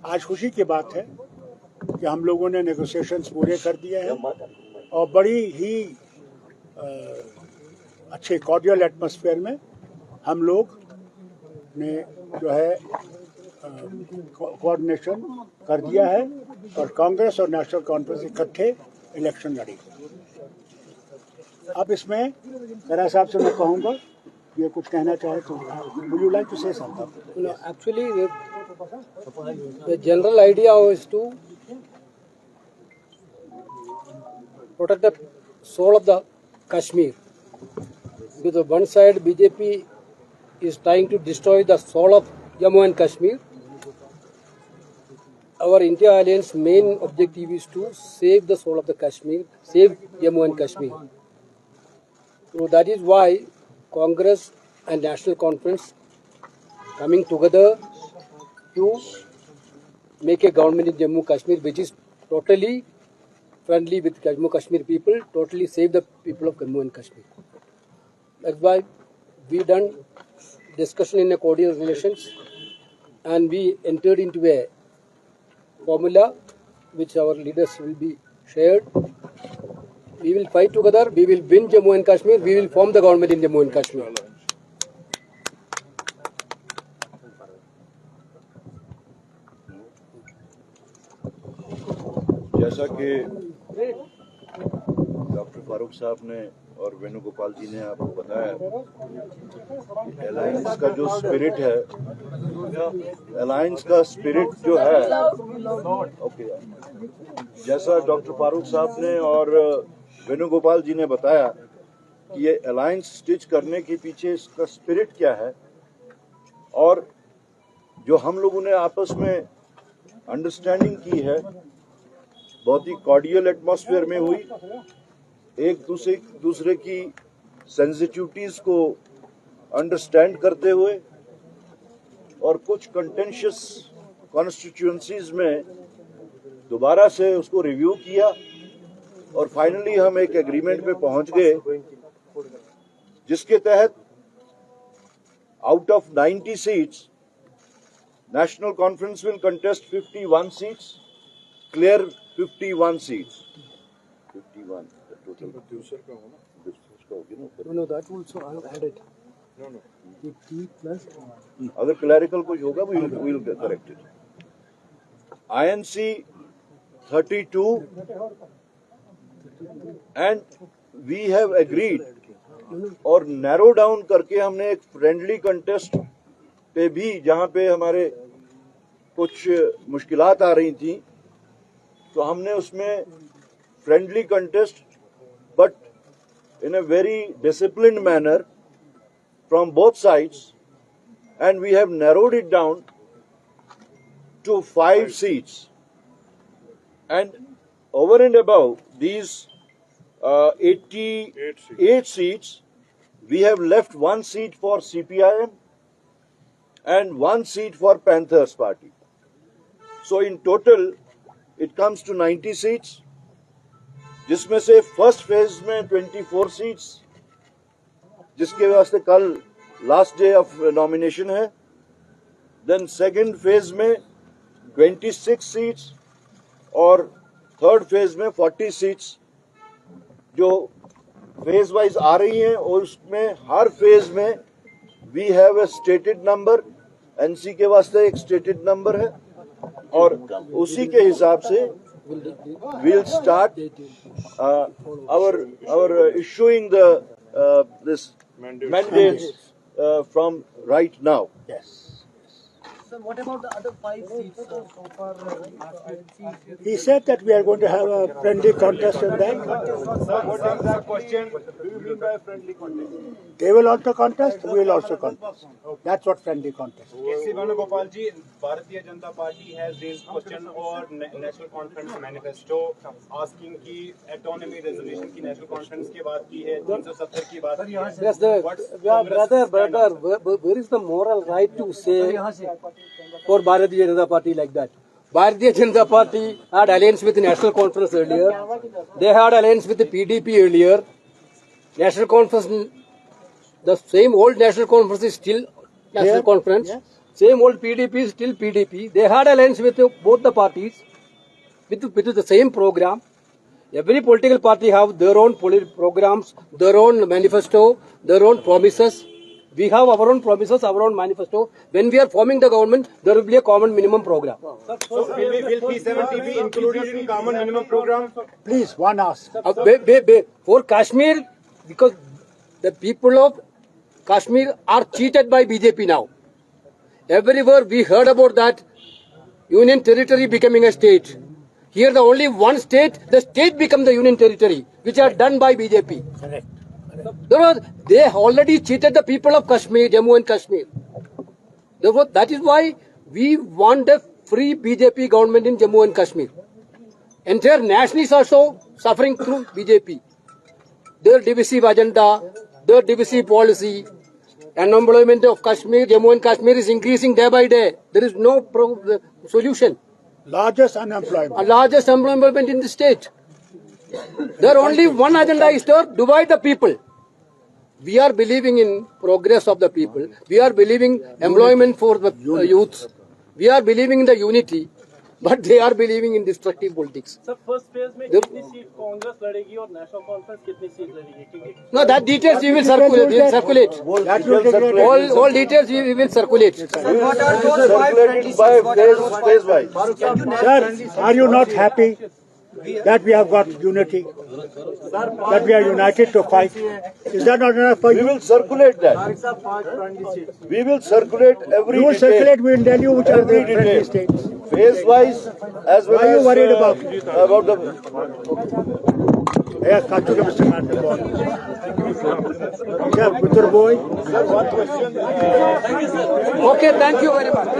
आज खुशी की बात है कि हम लोगों ने नेगोशिएशंस पूरे कर दिए हैं और बड़ी ही अच्छे कॉर्डियल एटमॉस्फेयर में हम लोग ने जो है कोऑर्डिनेशन कर दिया है और कांग्रेस और नेशनल कॉन्फ्रेंस इकट्ठे इलेक्शन लड़ेगी। अब इसमें खैरा साहब से मैं कहूँगा ये कुछ कहना चाहे तो would you like to say something? No, actually the general idea is to protect the soul of the Kashmir. Because on one side BJP is trying to destroy the soul of Jammu and Kashmir. Our India Alliance main objective is to save the soul of the Kashmir, save Jammu and Kashmir. So that is why Congress and National Conference coming together to make a government in Jammu Kashmir which is totally friendly with Jammu Kashmir people, totally save the people of Jammu and Kashmir. That's why we done discussion in a cordial relations and we entered into a formula which our leaders will be shared. We will fight together, we will win Jammu and Kashmir, we will form the government in Jammu and Kashmir. जैसा कि doctor Farooq साहब ने और वेणुगोपाल जी ने आपको बताया, alliance का जो स्पिरिट है, अलायंस का स्पिरिट जो है, ओके, जैसा डॉक्टर फारूक साहब ने और वेणुगोपाल जी ने बताया कि ये अलायंस स्टिच करने के पीछे इसका स्पिरिट क्या है और जो हम लोगों ने आपस में अंडरस्टैंडिंग की है बहुत ही कॉर्डियल एटमॉस्फेयर में हुई, एक दूसरे की सेंसिटिविटीज को अंडरस्टैंड करते हुए और कुछ कंटेंशियस कॉन्स्टिट्यूएंसीज में दोबारा से उसको रिव्यू किया और फाइनली हम एक एग्रीमेंट पे पहुंच गए जिसके तहत out of 90 seats national conference will contest 51 seats, clear 51 seats. 51 the total. No, that also I have added. No. 50 plus. अगर क्लैरिकल कुछ होगा we will correct it. INC 32 and we have agreed और narrow down करके हमने एक friendly contest पे भी जहां पे हमारे कुछ मुश्किलात आ रही थी तो हमने उसमें friendly contest but in a very disciplined manner from both sides and we have narrowed it down to 5 seats and over and above these 88 seats we have left 1 seat for CPIM and 1 seat for Panthers party. So in total it comes to 90 seats, जिसमें से first phase में 24 seats जिसके वास्ते कल last day of nomination है, then second phase में 26 seats और third phase में 40 सीट्स जो फेज वाइज आ रही हैं और उसमें हर फेज में we have a stated number, NC के वास्ते एक स्टेटेड नंबर है और उसी के हिसाब से we'll start our issuing the this mandates from right now. Yes. Sir, what about the other 5 seats so far? He said that we are going to have a friendly contest in that. Sir, what exact question do you mean by friendly contest? They will also contest, we will also contest. That's what friendly contest is. K.C. Venugopal ji, Bharatiya Janata Party has raised question or National Conference manifesto asking ki autonomy resolution की National Conference के बाद की है 370 की बात की है. Yes, brother, where is the moral right to say for Bharatiya Janata Party like that? Bharatiya Janata Party had alliance with the National Conference earlier. They had alliance with the PDP earlier. National Conference, the same old National Conference is still National Conference. Yes. same old PDP, still PDP. They had alliance with both the parties, with the same program. Every political party have their own programs, their own manifesto, their own promises. We have our own promises, our own manifesto. When we are forming the government, there will be a common minimum program. So will P70 be included in common minimum program? Please, one ask. For Kashmir, because the people of Kashmir are cheated by BJP now. Everywhere we heard about that union territory becoming a state. Here the only one state, the state become the union territory, which are done by BJP. Correct. They already cheated the people of Kashmir, Jammu and Kashmir. Therefore, that is why we want a free BJP government in Jammu and Kashmir. Entire nation is also suffering through BJP. Their divisive agenda, their divisive policy, unemployment of Kashmir, Jammu and Kashmir is increasing day by day. There is no solution. Largest unemployment. Largest unemployment in the state. There only one agenda is to divide the people. We are believing in progress of the people. We are believing employment for the youth. We are believing in the unity. But they are believing in destructive politics. Sir first phase में कितनी seat Congress लड़ेगी और national conference कितनी seat लड़ेगी क्योंकि No, that details we will circulate. We will circulate. That will take care. All details we will circulate. Circulated by phase wise. Sir, are you not happy that we have got unity? That we are united to fight? Is that not enough for We you? will circulate that. We will circulate every You will detail. circulate, we will tell you which are the Every friendly detail. states. Phase wise as well Why are you as worried about the Yeah, cut to the Mr. Man. Yeah, Putur boy. Okay, thank you very much.